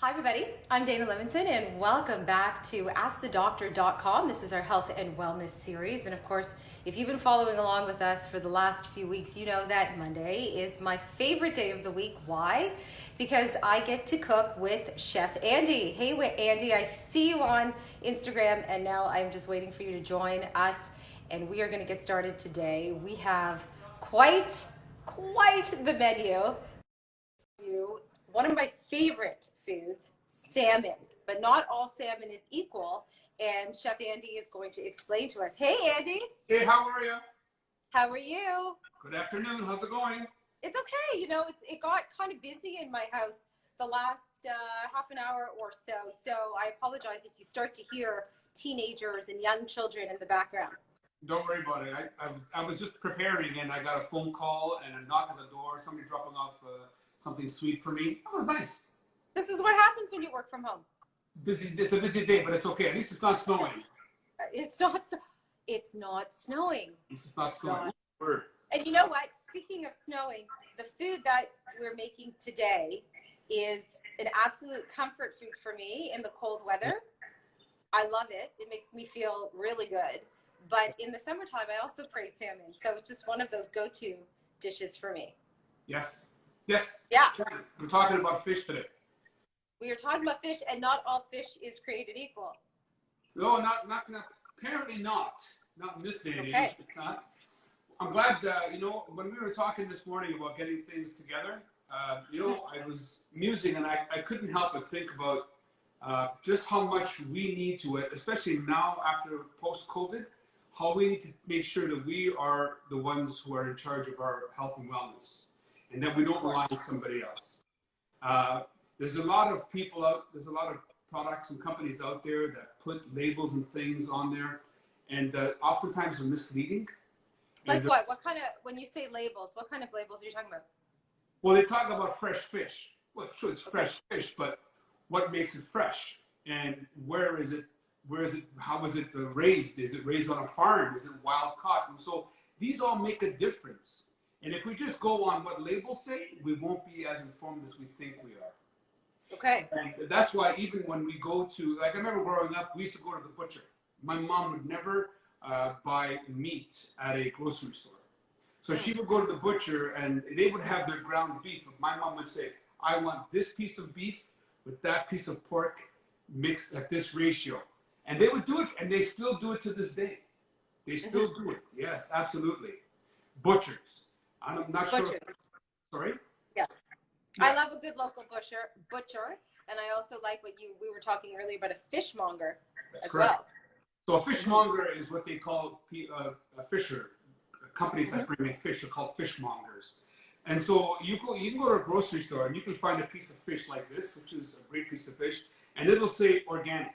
Hi everybody, I'm Dana Levinson and welcome back to AskTheDoctor.com. This is our health and wellness series, and of course, if you've been following along with us for the last few weeks, you know that Monday is my favorite day of the week. Why? Because I get to cook with Chef Andy. Hey Andy, I see you on Instagram and now I'm just waiting for you to join us, and we are going to get started today. We have quite the menu. One of my favorite foods, salmon, but not all salmon is equal. And Chef Andy is going to explain to us. Hey, Andy. Hey, how are you? How are you? Good afternoon. How's it going? It's okay. You know, it got kind of busy in my house the last half an hour or so. So I apologize if you start to hear teenagers and young children in the background. Don't worry about it. I was just preparing and I got a phone call and a knock at the door, somebody dropping off something sweet for me. That was nice. This is what happens when you work from home. It's a busy day, but it's okay. At least it's not snowing. It's not snowing. At least it's not snowing. Word. And you know what? Speaking of snowing, the food that we're making today is an absolute comfort food for me in the cold weather. I love it. It makes me feel really good. But in the summertime, I also crave salmon. So it's just one of those go-to dishes for me. Yes. Yes. Yeah. We're talking about fish today. We are talking about fish, and not all fish is created equal. No, not apparently not. Not in this day and age. Okay. It's not. I'm glad, when we were talking this morning about getting things together, I was musing and I couldn't help but think about just how much we need to, especially now after post-COVID, how we need to make sure that we are the ones who are in charge of our health and wellness and that we don't rely on somebody else. There's a lot of there's a lot of products and companies out there that put labels and things on there, and oftentimes are misleading. Like what? What kind of, when you say labels, what kind of labels are you talking about? Well, they talk about fresh fish. Well, sure, it's fresh fish, but what makes it fresh? And where is it? How is it raised? Is it raised on a farm? Is it wild caught? And so these all make a difference. And if we just go on what labels say, we won't be as informed as we think we are. Okay. And that's why even when we go to, like I remember growing up, we used to go to the butcher. My mom would never buy meat at a grocery store. So she would go to the butcher and they would have their ground beef. My mom would say, I want this piece of beef with that piece of pork mixed at this ratio. And they would do it, and they still do it to this day. They still do it. Yes, absolutely. Butchers. I'm not sure. Sorry? Yes. Yeah. I love a good local butcher, and I also like what we were talking earlier about a fishmonger. That's as correct. Well. So a fishmonger is what they call a fisher. Companies that bring in fish are called fishmongers. And so you can go to a grocery store and you can find a piece of fish like this, which is a great piece of fish, and it'll say organic.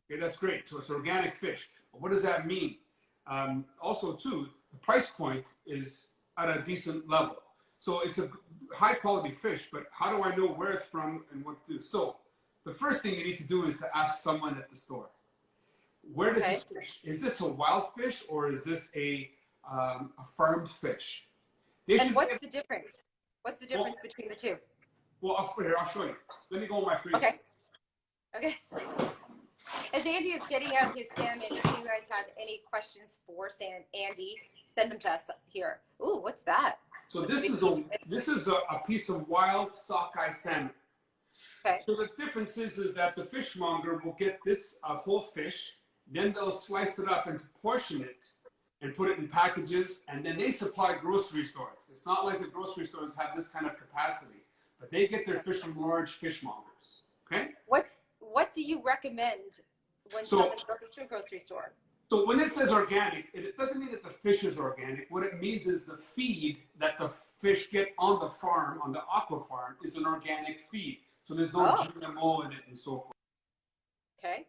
Okay, that's great. So it's organic fish. But what does that mean? Also, too, the price point is at a decent level. So it's a high quality fish, but how do I know where it's from and what to do? So the first thing you need to do is to ask someone at the store, where does this fish? Is this a wild fish or is this a farmed fish? And what's the difference? What's the difference between the two? Well, I'll show you. Let me go in my freezer. Okay. As Andy is getting out his salmon, if you guys have any questions for Andy, send them to us here. Ooh, what's that? So this is a piece of wild sockeye salmon. Okay. So the difference is that the fishmonger will get this whole fish, then they'll slice it up and portion it and put it in packages, and then they supply grocery stores. It's not like the grocery stores have this kind of capacity, but they get their fish from large fishmongers. Okay. What do you recommend when someone goes to a grocery store? So when it says organic, it doesn't mean that the fish is organic. What it means is the feed that the fish get on the farm, on the aqua farm, is an organic feed. So there's no GMO in it and so forth. Okay.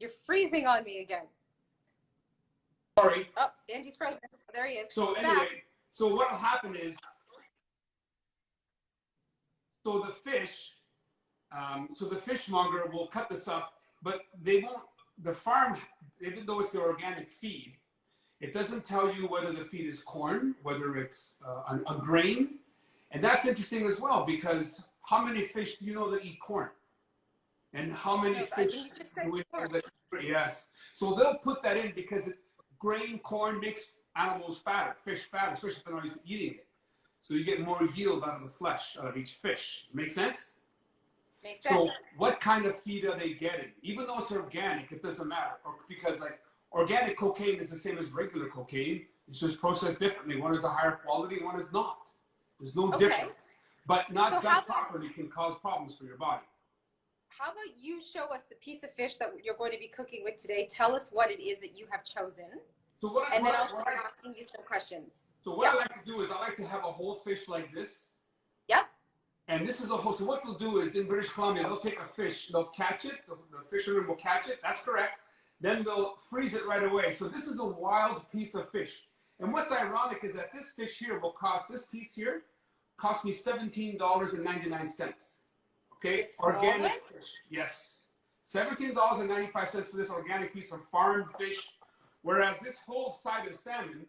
You're freezing on me again. Sorry. Oh, Andy's frozen. There he is. So anyway, so what will happen is, so the fishmonger will cut this up, but they won't, the farm, even though it's the organic feed, it doesn't tell you whether the feed is corn, whether it's a grain, And that's interesting as well, because how many fish do you know that eat corn? And how many I fish think you just said do we know corn. that? Yes. So they'll put that in because grain, corn makes animals fatter, fish fatter, especially if they're not used to eating it. So you get more yield out of the flesh, out of each fish. Make sense? Makes sense. So what kind of feed are they getting? Even though it's organic, it doesn't matter. Because like organic cocaine is the same as regular cocaine. It's just processed differently. One is a higher quality, one is not. There's no difference. But not done properly can cause problems for your body. How about you show us the piece of fish that you're going to be cooking with today? Tell us what it is that you have chosen. And then I'll start asking you some questions. So what I like to do is I like to have a whole fish like this. Yep. And this is a whole, so what they'll do is in British Columbia, they'll take a fish, they'll catch it, the fisherman will catch it, that's correct. Then they'll freeze it right away. So this is a wild piece of fish. And what's ironic is that this fish here will cost, this piece here, cost me $17.99. Okay, organic fish, yes. $17.95 for this organic piece of farmed fish, whereas this whole side of salmon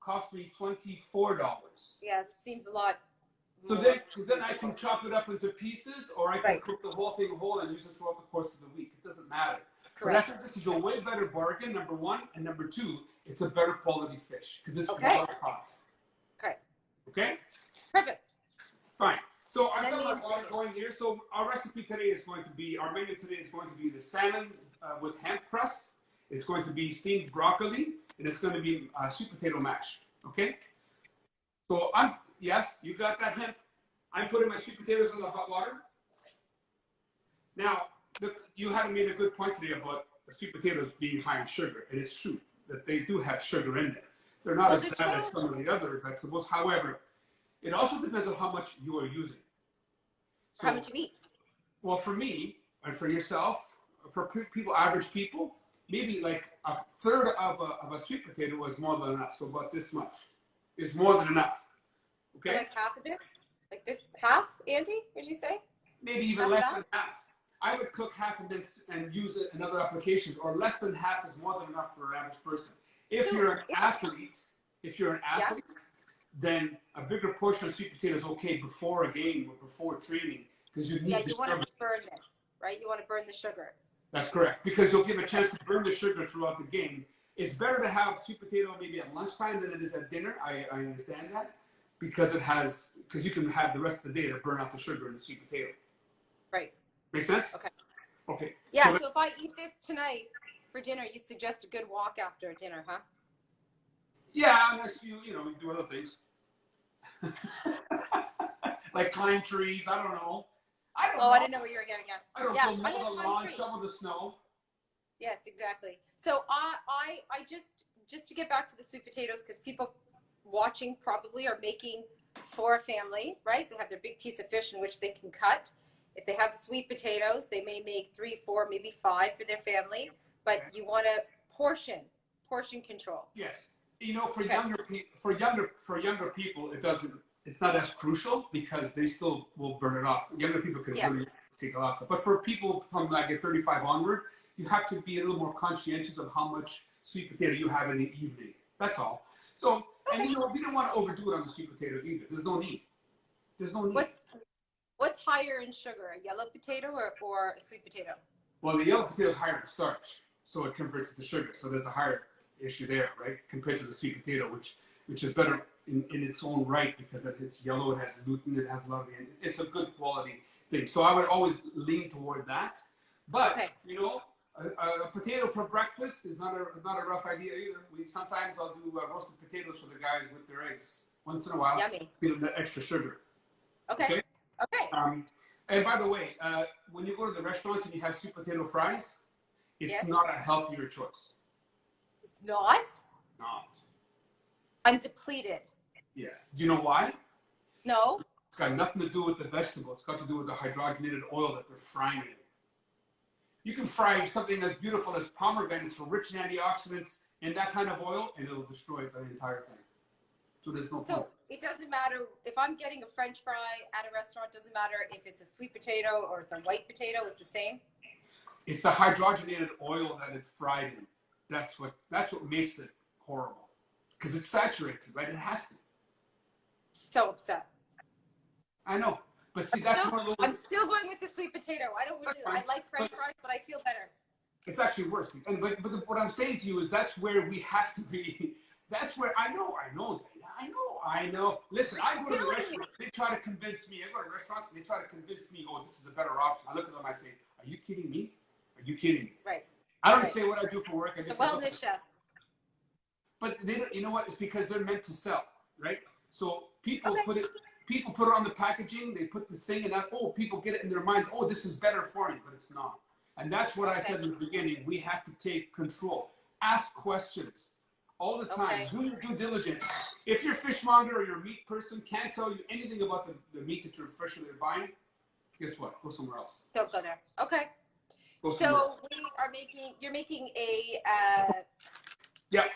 cost me $24. Yes, seems a lot. So then, because then I can chop it up into pieces, or I can cook the whole thing whole and use it throughout the course of the week. It doesn't matter. Correct. But I think this is a way better bargain, number one, and number two, it's a better quality fish because it's well caught. Okay. Okay. Perfect. Fine. So I've got my water going here. So our recipe today is going to be, our menu today is going to be the salmon with hemp crust. It's going to be steamed broccoli, and it's going to be sweet potato mash. Okay. So yes, you got that hemp. I'm putting my sweet potatoes in the hot water. Now, you had made a good point today about the sweet potatoes being high in sugar. And it's true that they do have sugar in them. They're not as bad as some of the other vegetables. However, it also depends on how much you are using. So, how much you eat? Well, for me, and for yourself, for people, average people, maybe like a third of a sweet potato is more than enough. So about this much is more than enough. Okay? So like half of this? Like this half, Andy, would you say? Maybe even less than half. I would cook half of this and use it in other applications, or less than half is more than enough for an average person. If you're an athlete, then a bigger portion of sweet potato is okay before a game or before training, because you need you want to burn this, right? You want to burn the sugar. That's correct, because you'll give a chance to burn the sugar throughout the game. It's better to have sweet potato maybe at lunchtime than it is at dinner. I understand that, because you can have the rest of the day to burn off the sugar in the sweet potato. Right. Make sense? Okay. Okay. Yeah, so if I eat this tonight for dinner, you suggest a good walk after dinner, huh? Yeah, unless you do other things. Like climb trees, I don't know. I didn't know what you were getting at. I don't know, mow the lawn, shovel the snow. Yes, exactly. So I just to get back to the sweet potatoes, because people watching probably are making for a family, right? They have their big piece of fish in which they can cut. If they have sweet potatoes, they may make 3, 4, maybe 5 for their family, but you want to portion control. Yes. For younger people, it's not as crucial because they still will burn it off. Younger people can really take a lot of stuff. But for people from like at 35 onward, you have to be a little more conscientious of how much sweet potato you have in the evening. That's all. So, and we don't want to overdo it on the sweet potato either. There's no need. What's higher in sugar, a yellow potato or a sweet potato? Well, the yellow potato is higher in starch, so it converts it to sugar. So there's a higher issue there, right? Compared to the sweet potato, which is better in its own right because it's yellow, it has gluten, it has a lot of it's a good quality thing. So I would always lean toward that. But a potato for breakfast is not a rough idea either. Sometimes I'll do roasted potatoes for the guys with their eggs once in a while. Yummy. Feed them the extra sugar. Okay. And by the way, when you go to the restaurants and you have sweet potato fries, it's not a healthier choice. It's not? Not. I'm depleted. Yes. Do you know why? No. It's got nothing to do with the vegetable. It's got to do with the hydrogenated oil that they're frying in. You can fry something as beautiful as pomegranates, rich in antioxidants, in that kind of oil, and it'll destroy the entire thing. So there's no point. So it doesn't matter if I'm getting a French fry at a restaurant. Doesn't matter if it's a sweet potato or it's a white potato. It's the same. It's the hydrogenated oil that it's fried in. That's what makes it horrible. Because it's saturated, right? It has to. So upset. I know. But see, that's one of those. I'm still going with the sweet potato. I like French fries, but I feel better. It's actually worse. But what I'm saying to you is that's where we have to be. That's where I know. Listen, I go to the restaurant. They try to convince me. I go to restaurants and they try to convince me, oh, this is a better option. I look at them. I say, are you kidding me? Are you kidding me? Right. I don't say what I do for work. I just say, wellness chef. But they don't, you know what? It's because they're meant to sell, right? So people put it on the packaging. They put this thing, and people get it in their mind. Oh, this is better for you, but it's not. And that's what I said in the beginning. We have to take control. Ask questions all the time. Do your due diligence. If you're a fishmonger or you're a meat person, can't tell you anything about the meat that you're freshly buying, guess what? Go somewhere else. Don't go there. Okay. So you're making a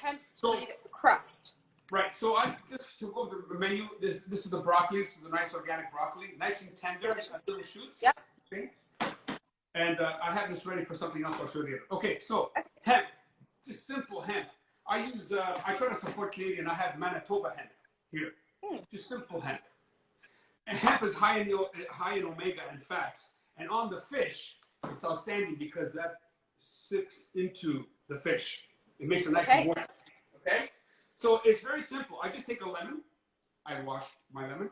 hemp seed crust. Right. So just to go over the menu, this is the broccoli. This is a nice organic broccoli, nice and tender, little shoots. Yep. Okay. And I have this ready for something else I'll show you later. Okay, so hemp, just simple hemp. I try to support Canadian. I have Manitoba hemp here. Just simple hemp. And hemp is high in omega and fats. And on the fish, it's outstanding because that sits into the fish. It makes it nice and warm. Okay? So it's very simple. I just take a lemon. I wash my lemon.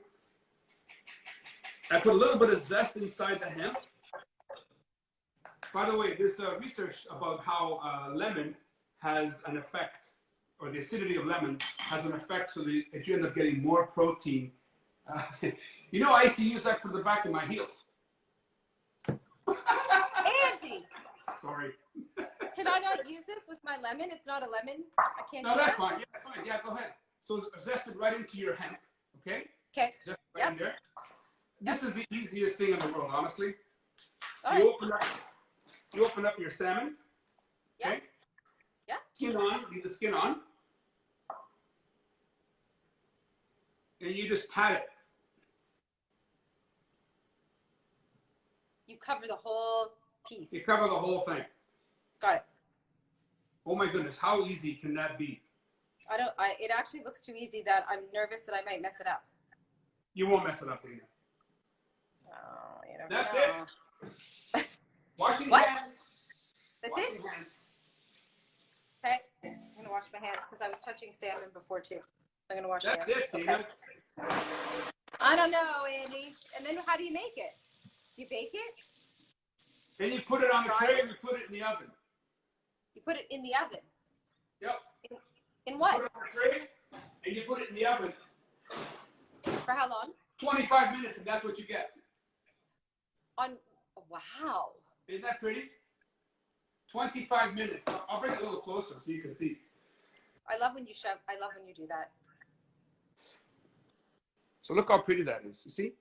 I put a little bit of zest inside the hemp. By the way, there's research about how lemon has an effect, or the acidity of lemon has an effect so that you end up getting more protein. You know, I used to use that for the back of my heels. Andy! Sorry. Can I not use this with my lemon? It's not a lemon. I can't. No, that's fine. Yeah, that's fine. Yeah, go ahead. So zest it right into your hemp. Okay? Okay. Zest it right in there. This is the easiest thing in the world, honestly. All You open up your salmon. Okay? Yeah. Skin on. Leave the skin on. And you just pat it. You cover the whole piece. You cover the whole thing. Got it. Oh my goodness, how easy can that be? It actually looks too easy that I'm nervous that I might mess it up. You won't mess it up, Dana. Oh, you never That's know. it. Washing What? hands. That's Washing it? hands. Okay. I'm going to wash my hands because I was touching salmon before too. So I'm going to wash That's hands. it, Dana. Okay. I don't know, Andy. And then how do you make it? You bake it? Then you put it on a tray and you put it in the oven. You put it in the oven? Yep. In what? You put it on a tray and you put it in the oven. For how long? 25 minutes, and that's what you get. Wow. Isn't that pretty? 25 minutes. I'll bring it a little closer so you can see. I love when you do that. So look how pretty that is. You see?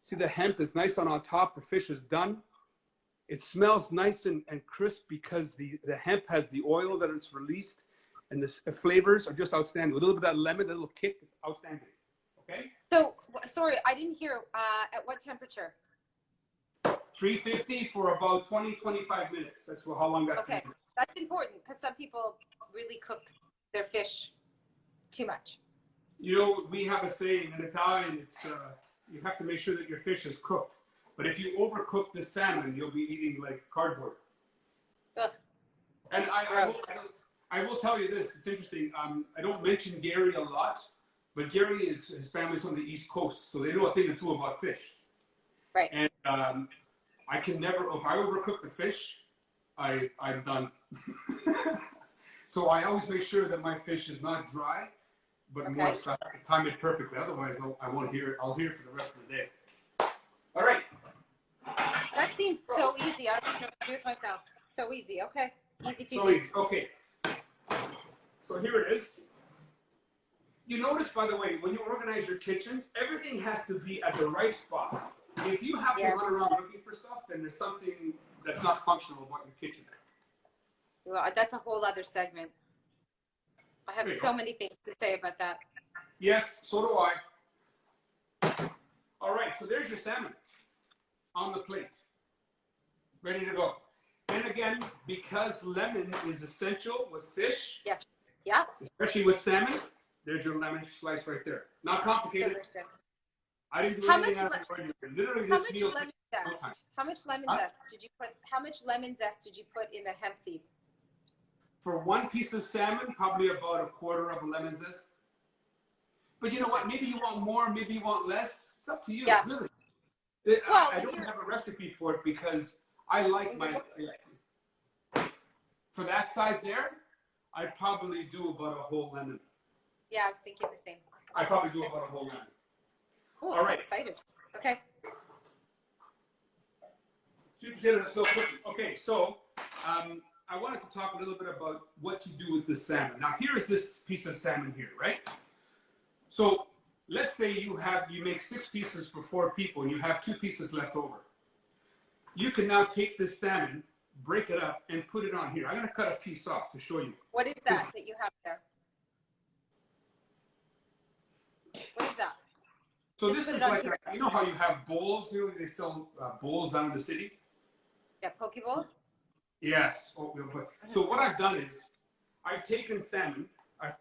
See, the hemp is nice on top. The fish is done. It smells nice and crisp because the hemp has the oil that it's released, and the flavors are just outstanding. With a little bit of that lemon, a little kick, it's outstanding. Okay? So, sorry, I didn't hear. At what temperature? 350 for about 20-25 minutes. That's how long that's okay. That's important because some people really cook their fish too much. You know, we have a saying in Italian, it's you have to make sure that your fish is cooked. But if you overcook the salmon, you'll be eating like cardboard. Ugh. And I will tell you this, it's interesting. I don't mention Gary a lot, but Gary his family's on the East Coast, so they know a thing or two about fish. Right. And I can never, if I overcook the fish, I'm done. So I always make sure that my fish is not dry, but moist. I can time it perfectly. Otherwise, I won't hear it. I'll hear it for the rest of the day. All right. That seems so easy. I don't know what to do with myself. So easy. Okay. Easy peasy. So easy. Okay. So here it is. You notice, by the way, when you organize your kitchens, everything has to be at the right spot. If you have to run around looking for stuff, then there's something that's not functional about your kitchen. Well, that's a whole other segment. I have so many things to say about that. Yes, so do I. All right, so there's your salmon on the plate, ready to go. And again, because lemon is essential with fish, especially with salmon, there's your lemon slice right there. Not complicated. Delicious. I didn't do How anything much out of the ordinary. Literally, how this much meal lemon takes no time. zest? How much lemon Huh? zest did you put? How much lemon zest did you put in the hemp seed? For one piece of salmon, probably about a quarter of a lemon zest. But you know what? Maybe you want more, maybe you want less. It's up to you. Yeah. Really. Well, I don't have a recipe for it because I like my. For that size there, I'd probably do about a whole lemon. Yeah, I was thinking the same. I'd probably do about a whole lemon. Oh, All I'm right. so excited. Okay. Sweet potato is still cooking. Okay, so I wanted to talk a little bit about what to do with the salmon. Now, here's this piece of salmon here, right? So let's say you make 6 pieces for 4 people and you have 2 pieces left over. You can now take this salmon, break it up, and put it on here. I'm going to cut a piece off to show you. What is that you have there? What is that? So this is like, you know how you have bowls? You know, they sell bowls down in the city? Yeah, poke bowls? Yes. So what I've done is I've taken salmon.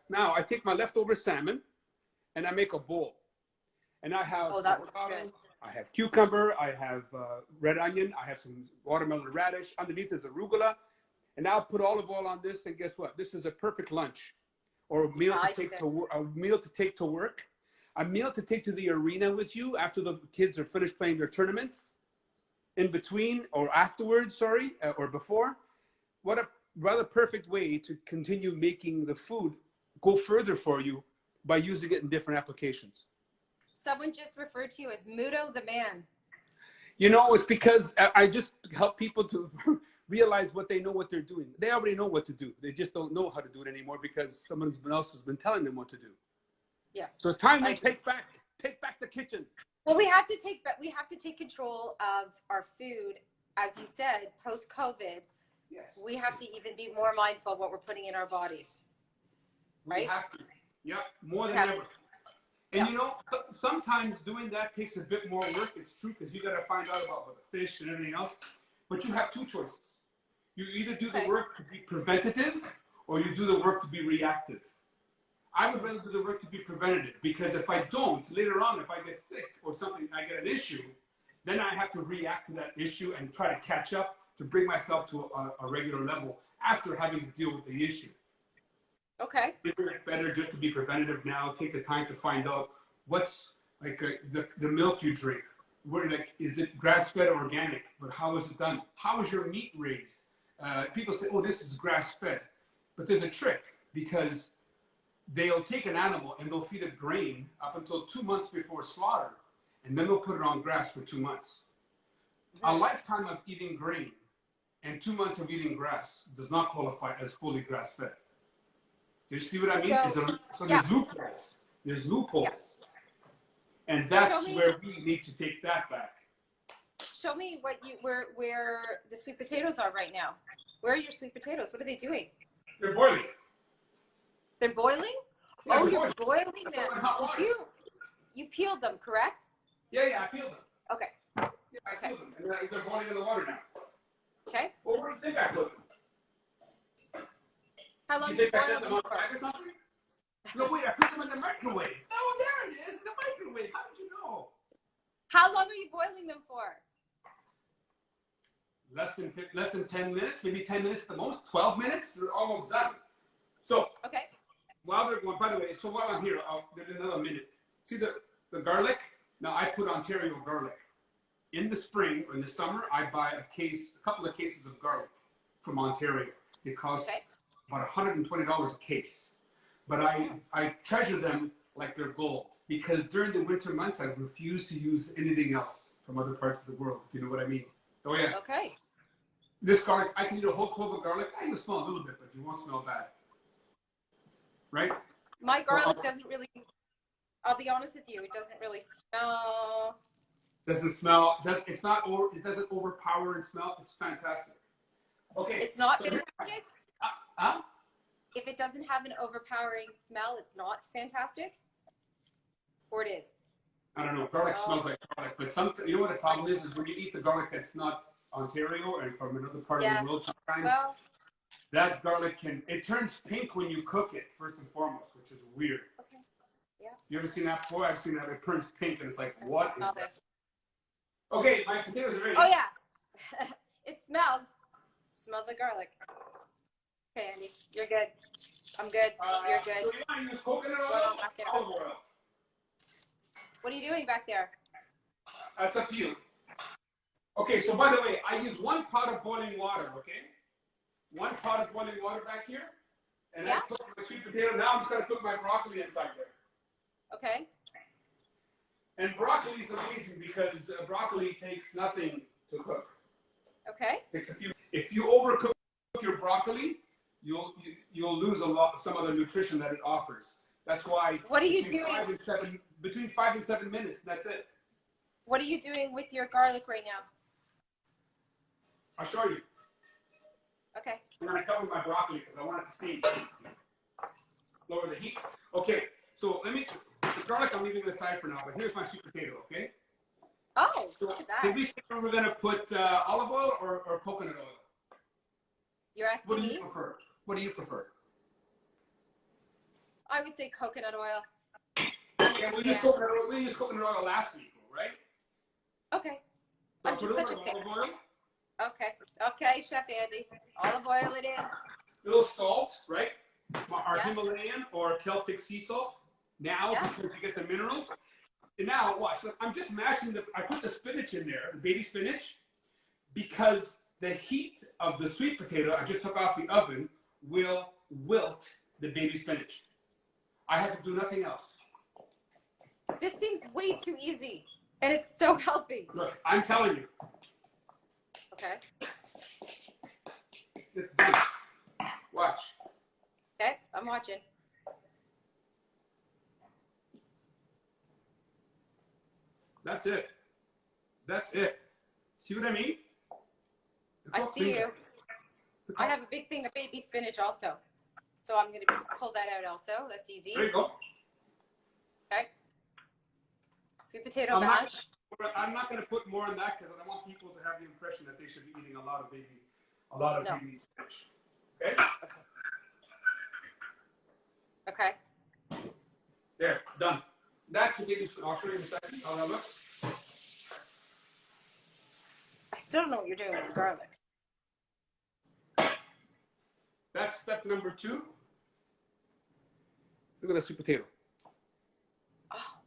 Now I take my leftover salmon and I make a bowl. And I have avocado, I have cucumber, I have red onion, I have some watermelon radish. Underneath is arugula. And I'll put olive oil on this, and guess what? This is a perfect lunch or a meal to take to work, a meal to take to the arena with you after the kids are finished playing their tournaments, in between or afterwards, or before. What a rather perfect way to continue making the food go further for you by using it in different applications. Someone just referred to you as Muto the man. You know, it's because I just help people to realize what they're doing. They already know what to do. They just don't know how to do it anymore because someone else has been telling them what to do. Yes. So it's time we take back the kitchen. Well, we have to take control of our food, as you said, post-COVID. Yes. We have to even be more mindful of what we're putting in our bodies. Right? We have to. Yeah, more than ever. And you know, sometimes doing that takes a bit more work. It's true, because you got to find out about the fish and everything else. But you have 2 choices. You either do the work to be preventative, or you do the work to be reactive. I would rather do the work to be preventative, because if I don't, later on, if I get sick or something, I get an issue, then I have to react to that issue and try to catch up to bring myself to a regular level after having to deal with the issue. Okay. Isn't it better just to be preventative now? Take the time to find out what's like the milk you drink. Is it grass-fed or organic? But how is it done? How is your meat raised? People say, oh, this is grass-fed. But there's a trick, because they'll take an animal and they'll feed it grain up until 2 months before slaughter, and then they'll put it on grass for 2 months. A lifetime of eating grain and 2 months of eating grass does not qualify as fully grass-fed. Do you see what I mean? So there's loopholes. There's loopholes. And that's where we need to take that back. Show me where the sweet potatoes are right now. Where are your sweet potatoes? What are they doing? They're boiling. They're boiling? Yeah, oh, you're boiling them. You peeled them, correct? Yeah, I peeled them. Okay. Yeah, I peeled them. And they're boiling in the water now. Okay. Well, where do you think I put them? How long you did you think I boil set them them on for? fire or something? No, wait, I put them in the microwave. Oh, there it is, the microwave. How did you know? How long are you boiling them for? Less than 10 minutes, maybe 10 minutes at the most. 12 minutes, they're almost done. So, okay. While they're going, by the way, so while I'm here, there's another minute. See the garlic? Now, I put Ontario garlic. In the spring or in the summer, I buy a couple of cases of garlic from Ontario. It costs about $120 a case. But I treasure them like they're gold, because during the winter months, I refuse to use anything else from other parts of the world, if you know what I mean. Oh, yeah. Okay. This garlic, I can eat a whole clove of garlic. You'll smell a little bit, but you won't smell bad. Right? My garlic doesn't really, I'll be honest with you, it doesn't really smell. It doesn't overpower and smell. It's fantastic. Okay. It's not fantastic? Huh? If it doesn't have an overpowering smell, it's not fantastic? Or it is? I don't know. Garlic smells like garlic, but you know what the problem is when you eat the garlic that's not Ontario and from another part of the world sometimes, that garlic it turns pink when you cook it, first and foremost, which is weird. Okay. Yeah. You ever seen that before? I've seen that. It turns pink, and it's like, what is that? This. Okay, my potatoes are ready. Oh yeah, it smells. Smells like garlic. Okay, Andy, you're good. I'm good. You're good. So you want to use coconut oil or olive oil? What are you doing back there? That's up to you. Okay, so by the way, I use 1 pot of boiling water, okay? 1 pot of boiling water back here. And I cook my sweet potato. Now I'm just going to cook my broccoli inside there. Okay. And broccoli is amazing because broccoli takes nothing to cook. Okay. If you overcook your broccoli, you'll lose some of the nutrition that it offers. That's why. What are you doing? Between 5 and 7 minutes. That's it. What are you doing with your garlic right now? I'll show you. Okay. I'm going to cover my broccoli because I want it to steam. Lower the heat. Okay. So the garlic I'm leaving aside for now, but here's my sweet potato. Okay. Oh, so look at that. Did we say we're going to put olive oil or coconut oil? You're asking me? What do you prefer? What do you prefer? I would say coconut oil. Yeah, we used coconut oil last week, right? Okay. So I'm just such a fan. olive oil. Okay. Okay, Chef Andy. Olive oil it is. A little salt, right? Our Himalayan or Celtic sea salt. Now, because you get the minerals. And now, watch. I'm just mashing I put the spinach in there, the baby spinach, because the heat of the sweet potato I just took off the oven will wilt the baby spinach. I have to do nothing else. This seems way too easy, and it's so healthy. Look, I'm telling you. Okay. It's done. Watch. Okay, I'm watching. That's it. That's it. See what I mean? I see you. I have a big thing of baby spinach also. So I'm going to pull that out also. That's easy. There you go. Okay. Sweet potato mash. I'm not going to put more in that because I don't want people to have the impression that they should be eating a lot of baby spinach. Okay? Okay. There, done. That's the baby spinach. I'll show you in a second how that looks. I still don't know what you're doing with the garlic. That's step number 2. Look at the sweet potato. Oh.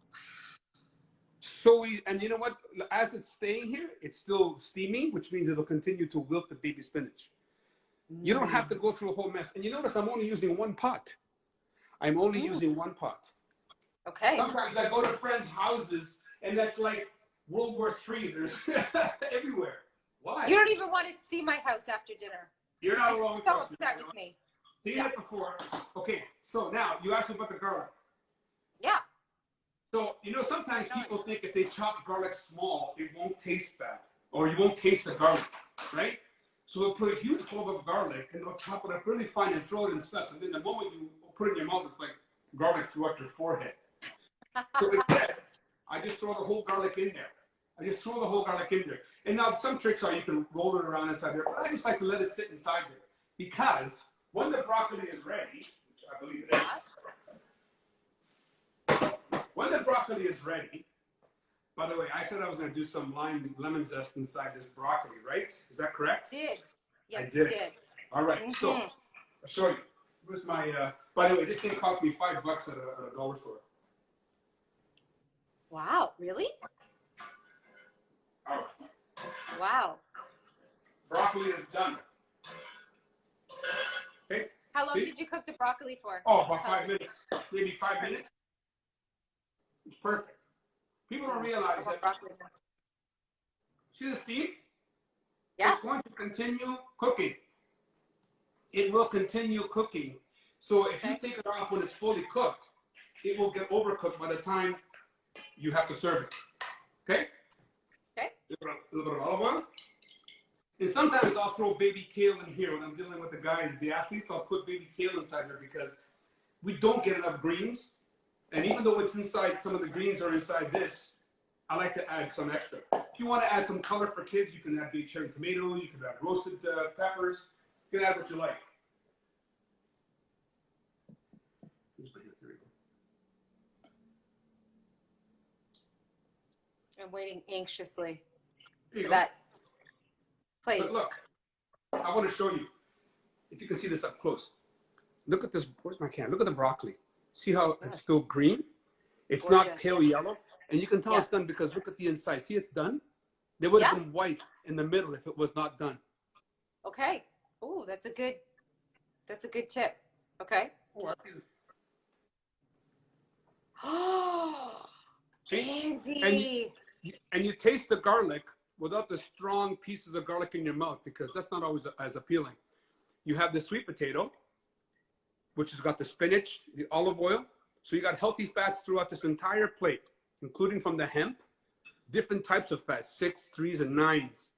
So and you know what? As it's staying here, it's still steaming, which means it'll continue to wilt the baby spinach. You don't have to go through a whole mess. And you notice I'm only using 1 pot. I'm only using 1 pot. Okay. Sometimes I go to friends' houses, and that's like World War III. There's everywhere. Why? You don't even want to see my house after dinner. You're not You're alone. so upset with me. Seen it before. Okay, so now you asked me about the garlic. Yeah. So, sometimes people think if they chop garlic small, it won't taste bad, or you won't taste the garlic, right? So they'll put a huge clove of garlic, and they'll chop it up really fine and throw it in stuff, and then the moment you put it in your mouth, it's like garlic throughout your forehead. So instead, I just throw the whole garlic in there. And now some tricks are you can roll it around inside there, but I just like to let it sit inside there. Because when the broccoli is ready, which I believe it is, when the broccoli is ready, by the way, I said I was going to do some lemon zest inside this broccoli, right? Is that correct? Did. Yes, I did. you did. All right, so I'll show you. Here's my, by the way, this thing cost me $5 at a dollar store. Wow, really? All right. Wow. Broccoli is done. Okay. How long did you cook the broccoli for? Oh, about 5 minutes. Maybe 5 minutes. It's perfect. People don't realize that. Broccoli. See the steam? Yeah. It's going to continue cooking. It will continue cooking. So if you take it off when it's fully cooked, it will get overcooked by the time you have to serve it. Okay? Okay. A little bit of olive oil. And sometimes I'll throw baby kale in here when I'm dealing with the guys, the athletes. I'll put baby kale inside there because we don't get enough greens. And even though it's inside, some of the greens are inside this, I like to add some extra. If you want to add some color for kids, you can add big cherry tomato, you can add roasted peppers. You can add what you like. I'm waiting anxiously There you for go. that plate. But look, I want to show you. If you can see this up close. Look at this. Where's my can? Look at the broccoli. See how it's still green? It's Gorgeous. not pale yellow. And you can tell it's done because look at the inside. See, it's done. They would have been white in the middle if it was not done. Okay. Oh, that's a good tip. Okay. Oh, Andy. And you taste the garlic without the strong pieces of garlic in your mouth because that's not always as appealing. You have the sweet potato, which has got the spinach, the olive oil. So you got healthy fats throughout this entire plate, including from the hemp, different types of fats, 6, 3s, and 9s.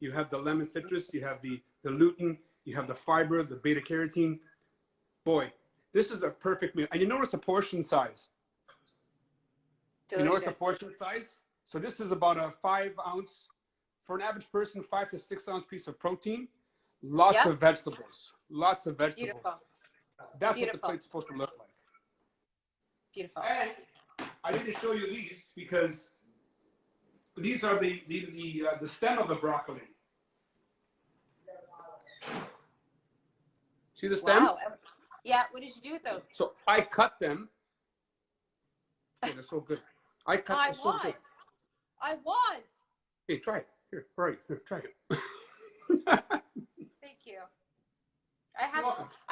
You have the lemon citrus, you have the lutein, you have the fiber, the beta carotene. Boy, this is a perfect meal. And you notice the portion size. Delicious. You notice the portion size? So this is about a 5-ounce, for an average person, 5 to 6 ounce piece of protein. Lots of vegetables. Lots of vegetables. Beautiful. That's what the plate's supposed to look like. Beautiful. And I didn't show you these because these are the stem of the broccoli. See the stem? Wow. Yeah. What did you do with those? So I cut them. Oh, they're so good. I cut them so good. I want. Hey, try it. Here, where are you? Here, try it. Thank you. I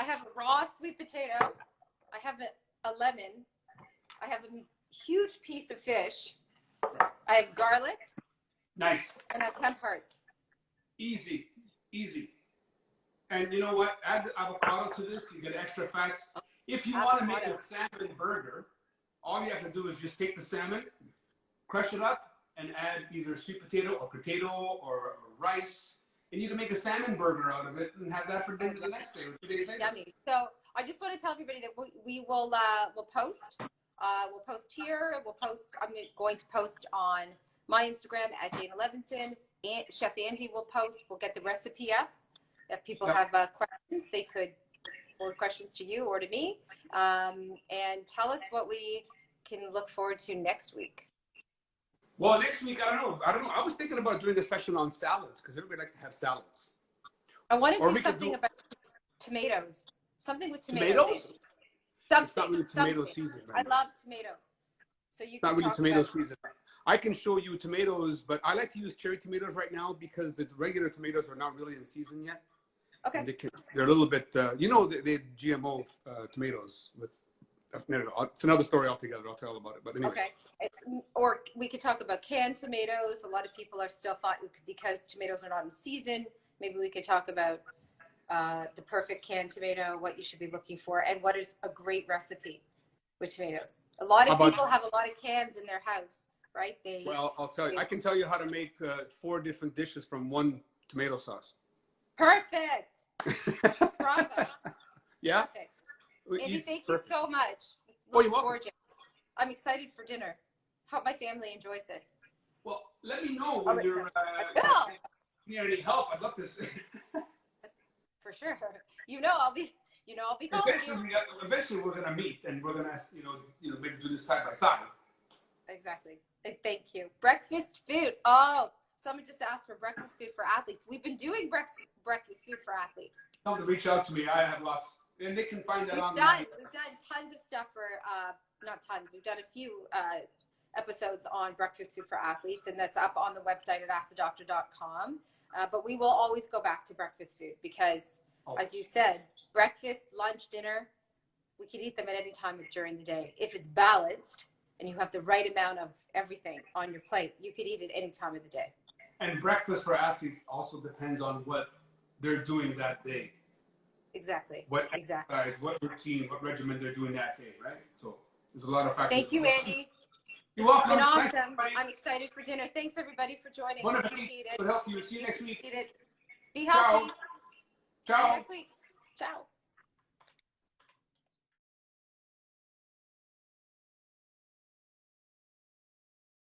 have a raw sweet potato. I have a lemon. I have a huge piece of fish. I have garlic. Nice. And I have hemp hearts. Easy, easy. And you know what? Add avocado to this. You get extra fats. If you want to make a salmon burger, all you have to do is just take the salmon, crush it up, and add either sweet potato or rice. And you can make a salmon burger out of it and have that for dinner the next day or 2 days later. Yummy. So I just want to tell everybody that we will we'll post. We'll post here. I'm going to post on my Instagram at Dana Levinson. And Chef Andy will post. We'll get the recipe up. If people have questions, they could forward questions to you or to me. And tell us what we can look forward to next week. Well, next week, I don't know. I was thinking about doing a session on salads because everybody likes to have salads. I want to do something about tomatoes. Something with tomatoes. Tomatoes? Something. It's not really tomato season. Right? I love tomatoes. So you can not really tomato season. I can show you tomatoes, but I like to use cherry tomatoes right now because the regular tomatoes are not really in season yet. Okay. They're a little bit, they GMO tomatoes with. It's another story altogether. I'll tell about it. But anyway. Okay. Or we could talk about canned tomatoes. A lot of people are still because tomatoes are not in season. Maybe we could talk about the perfect canned tomato, what you should be looking for, and what is a great recipe with tomatoes. A lot of people have a lot of cans in their house, right? Well, I'll tell you. I can tell you how to make 4 different dishes from 1 tomato sauce. Perfect. Bravo. Yeah. Perfect. Andy, thank you so much. This looks gorgeous. I'm excited for dinner. Hope my family enjoys this. Well, let me know when you're need any help. I'd love to see. For sure. I'll be calling you. Eventually we're gonna meet and we're gonna maybe do this side by side. Exactly. Thank you. Breakfast food. Oh, someone just asked for breakfast food for athletes. We've been doing breakfast food for athletes. Tell them to reach out to me. I have lots. And they can find that online. We've done tons of stuff for, not tons, we've done a few episodes on breakfast food for athletes, and that's up on the website at askthedoctor.com. But we will always go back to breakfast food because, as you said, breakfast, lunch, dinner, we can eat them at any time during the day. If it's balanced and you have the right amount of everything on your plate, you could eat it any time of the day. And breakfast for athletes also depends on what they're doing that day. Exactly. What exercise, what routine, what regimen they're doing that day, right? So there's a lot of factors. Thank you, Andy. You're welcome. It's been awesome. I'm excited for dinner. Thanks, everybody, for joining. I appreciate it. Good help you. See you next week. Be healthy. Ciao. See you next week. Ciao.